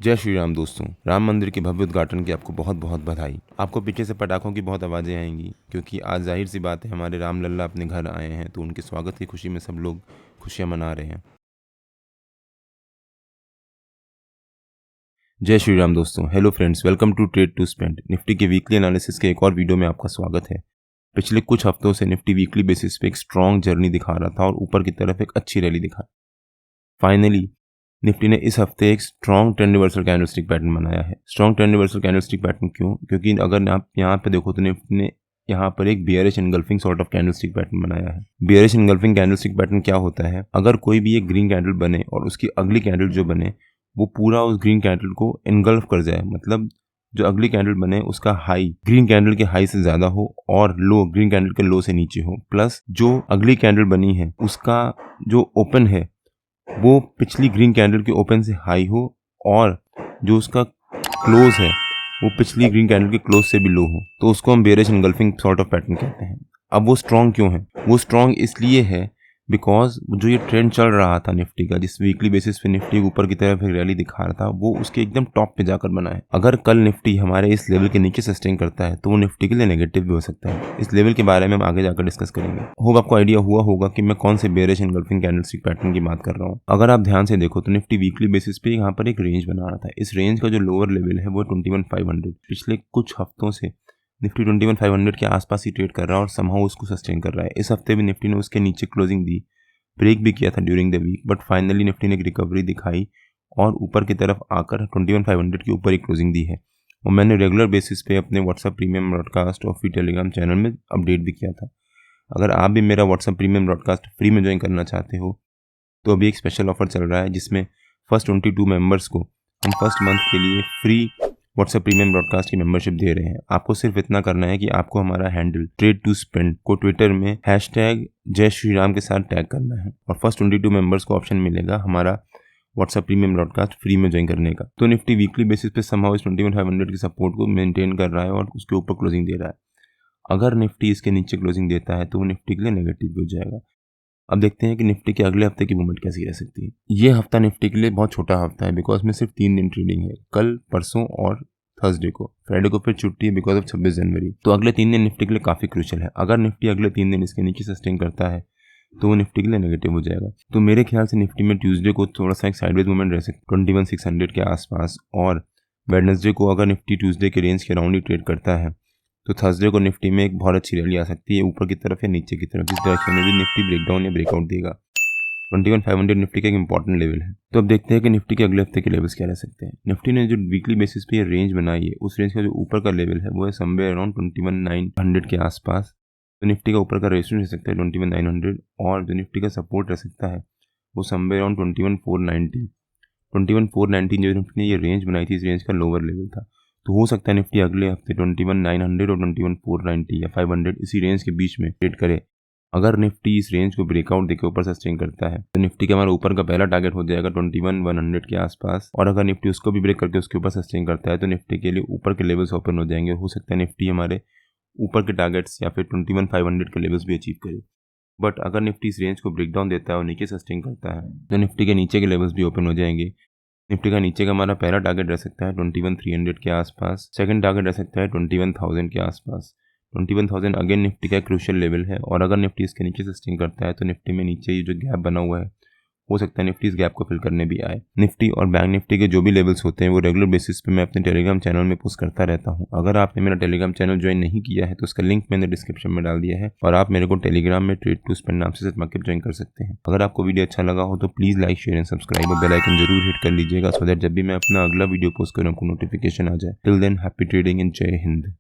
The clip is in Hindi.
जय श्री राम दोस्तों। राम मंदिर के भव्य उद्घाटन की आपको बहुत बहुत बधाई। आपको पीछे से पटाखों की बहुत आवाज़ें आएंगी क्योंकि आज जाहिर सी बात है हमारे राम लल्ला अपने घर आए हैं, तो उनके स्वागत की खुशी में सब लोग खुशियां मना रहे हैं। जय श्री राम दोस्तों। Hello friends, welcome to trade to spend. Nifty के वीकली एनालिसिस के एक और वीडियो में आपका स्वागत है। पिछले कुछ हफ्तों से निफ्टी वीकली बेसिस पे एक स्ट्रॉन्ग जर्नी दिखा रहा था और ऊपर की तरफ एक अच्छी रैली दिखा। फाइनली निफ्टी ने इस हफ्ते एक strong trend reversal candlestick pattern बनाया है। Strong trend reversal candlestick pattern क्यों? क्योंकि अगर आप यहाँ पे देखो तो निफ्टी ने यहाँ पर एक bearish engulfing sort of candlestick pattern बनाया है। बियरिश एनगल्फिंग कैंडलस्टिक पैटर्न क्या होता है? अगर कोई भी एक ग्रीन कैंडल बने और उसकी अगली कैंडल जो बने वो पूरा उस ग्रीन कैंडल को एनगल्फ कर जाए, मतलब जो अगली कैंडल बने उसका हाई ग्रीन कैंडल के हाई से ज्यादा हो और लो ग्रीन कैंडल के लो से नीचे हो, प्लस जो अगली कैंडल बनी है उसका जो ओपन है वो पिछली ग्रीन कैंडल के ओपन से हाई हो और जो उसका क्लोज है वो पिछली ग्रीन कैंडल के क्लोज से भी लो हो, तो उसको हम bearish engulfing sort of pattern कहते हैं। अब वो स्ट्रॉन्ग क्यों है? वो स्ट्रॉन्ग इसलिए है बिकॉज जो ये ट्रेंड चल रहा था निफ्टी का, जिस वीकली बेसिस पे निफ्टी ऊपर की तरफ एक रैली दिखा रहा था, वो उसके एकदम टॉप पे जाकर बना है। अगर कल निफ्टी हमारे इस लेवल के नीचे सस्टेन करता है तो वो निफ्टी के लिए नेगेटिव भी हो सकता है। इस लेवल के बारे में हम आगे जाकर डिस्कस करेंगे। होप आपको आइडिया हुआ होगा कि मैं कौन से बेयरिश एनगल्फिंग कैंडलस्टिक पैटर्न की बात कर रहा हूँ। अगर आप ध्यान से देखो तो निफ्टी वीकली बेसिस पे यहाँ पर एक रेंज बना रहा था। इस रेंज का जो लोअर लेवल है वो 21,500। पिछले कुछ हफ्तों से निफ्टी 21,500 के आसपास ही ट्रेड कर रहा है और समहाउ उसको सस्टेन कर रहा है। इस हफ्ते भी निफ्टी ने उसके नीचे क्लोजिंग दी, ब्रेक भी किया था during the week, but finally Nifty ने एक रिकवरी दिखाई और ऊपर की तरफ आकर 21,500 के ऊपर ही क्लोजिंग दी है। और मैंने रेगुलर बेसिस पे अपने व्हाट्सएप प्रीमियम ब्रॉडकास्ट और फिर टेलीग्राम चैनल में अपडेट भी किया था। अगर आप भी मेरा व्हाट्सएप प्रीमियम ब्रॉडकास्ट फ्री में ज्वाइन करना चाहते हो तो अभी एक स्पेशल ऑफर चल रहा है जिसमें फर्स्ट 22 मेंबर्स को हम फर्स्ट मंथ के लिए फ्री व्हाट्सएप प्रीमियम ब्रॉडकास्ट की मेंबरशिप दे रहे हैं। आपको सिर्फ इतना करना है कि आपको हमारा हैंडल ट्रेड टू स्पेंड को ट्विटर में #जय श्री राम के साथ टैग करना है और फर्स्ट 22 मेंबर्स को ऑप्शन मिलेगा हमारा व्हाट्सएप प्रीमियम ब्रॉडकास्ट फ्री में ज्वाइन करने का। तो निफ्टी वीकली बेसिस पे समहाउ इस 21,500 की सपोर्ट को मेंटेन कर रहा है और उसके ऊपर क्लोजिंग दे रहा है। अगर निफ्टी इसके नीचे क्लोजिंग देता है तो वो निफ्टी के लिए नेगेटिव भी हो जाएगा। अब देखते हैं कि निफ्टी के अगले हफ्ते की मूवमेंट कैसी रह सकती है। ये हफ्ता निफ्टी के लिए बहुत छोटा हफ्ता है बिकॉज में सिर्फ 3 दिन ट्रेडिंग है, कल, परसों और थर्सडे को। फ्राइडे को फिर छुट्टी है बिकॉज ऑफ 26 जनवरी। तो अगले 3 दिन निफ्टी के लिए काफी क्रूशियल है। अगर निफ्टी अगले 3 दिन इसके नीचे सस्टेन करता है तो वो निफ्टी के लिए नेगेटिव हो जाएगा। तो मेरे ख्याल से निफ्टी में ट्यूसडे को थोड़ा सा एक साइडवेज मूवमेंट रह सकता है 21,600 के आसपास, और वेडनेसडे को अगर निफ्टी ट्यूसडे के रेंज के अराउंड ही ट्रेड करता है तो थर्सडे को निफ्टी में एक बहुत अच्छी रैली आ सकती है ऊपर की तरफ या नीचे की तरफ। इस डायरेक्शन में भी निफ्टी ब्रेकडाउन या ब्रेकआउट देगा। 21,500 निफ्टी का एक इंपॉर्टेंट लेवल है। तो अब देखते हैं कि निफ्टी के अगले हफ्ते के लेवल्स क्या रह सकते हैं। निफ्टी ने जो वीकली बेसिस पे रेंज बनाई है उस रेंज का जो ऊपर का लेवल है वो है समवेयर अराउंड 21,900 के आसपास। तो निफ्टी का ऊपर का रेजिस्टेंस रह सकता है 21,900 और जो निफ्टी का सपोर्ट रह सकता है वो समवेयर अराउंड 21,490। 21,490 जो निफ्टी ने ये रेंज बनाई थी, इस रेंज का लोअर लेवल था। तो हो सकता है निफ्टी अगले हफ्ते 21,900 और 21,490 या 500 इसी रेंज के बीच में ट्रेड करे। अगर निफ्टी इस रेंज को ब्रेकआउट देकर ऊपर सस्टेन करता है तो निफ्टी का हमारा ऊपर का पहला टारगेट हो जाएगा 21,100 के आसपास, और अगर निफ्टी उसको भी ब्रेक करके उसके ऊपर सस्टेन करता है तो निफ्टी के लिए ऊपर के लेवल्स ओपन हो जाएंगे। हो सकता है निफ्टी हमारे ऊपर के टारगेट्स या फिर 21,500 के लेवल्स भी अचीव करे। बट अगर निफ्टी इस रेंज को ब्रेकडाउन देता है और नीचे सस्टेन करता है तो निफ्टी के नीचे के लेवल्स भी ओपन हो जाएंगे। निफ्टी का नीचे का हमारा पहला टारगेट रह सकता है 21,300 के आसपास, सेकंड टारगेट रह सकता है 21,000 के आसपास। 21,000 अगेन निफ्टी का क्रूशियल लेवल है और अगर निफ्टी इसके नीचे सस्टेन करता है तो निफ्टी में नीचे ये जो गैप बना हुआ है हो सकता है निफ्टी इस गैप को फिल करने भी आए। निफ्टी और बैंक निफ्टी के जो भी लेवल्स होते हैं वो रेगुलर बेसिस पे मैं अपने टेलीग्राम चैनल में पोस्ट करता रहता हूँ। अगर आपने मेरा टेलीग्राम चैनल ज्वाइन नहीं किया है तो उसका लिंक मैंने डिस्क्रिप्शन में डाल दिया है और आप मेरे को टेलीग्राम में ट्रेड टू स्पेंड नाम से मार्केट ज्वाइन कर सकते हैं। अगर आपको वीडियो अच्छा लगा हो तो please like, share and subscribe और बेल आइकन जरूर हिट कर लीजिएगा सो दैट जब भी मैं अपना अगला वीडियो पोस्ट करूँ आपको नोटिफिकेशन आ जाए। Till than happy trading and जय हिंद।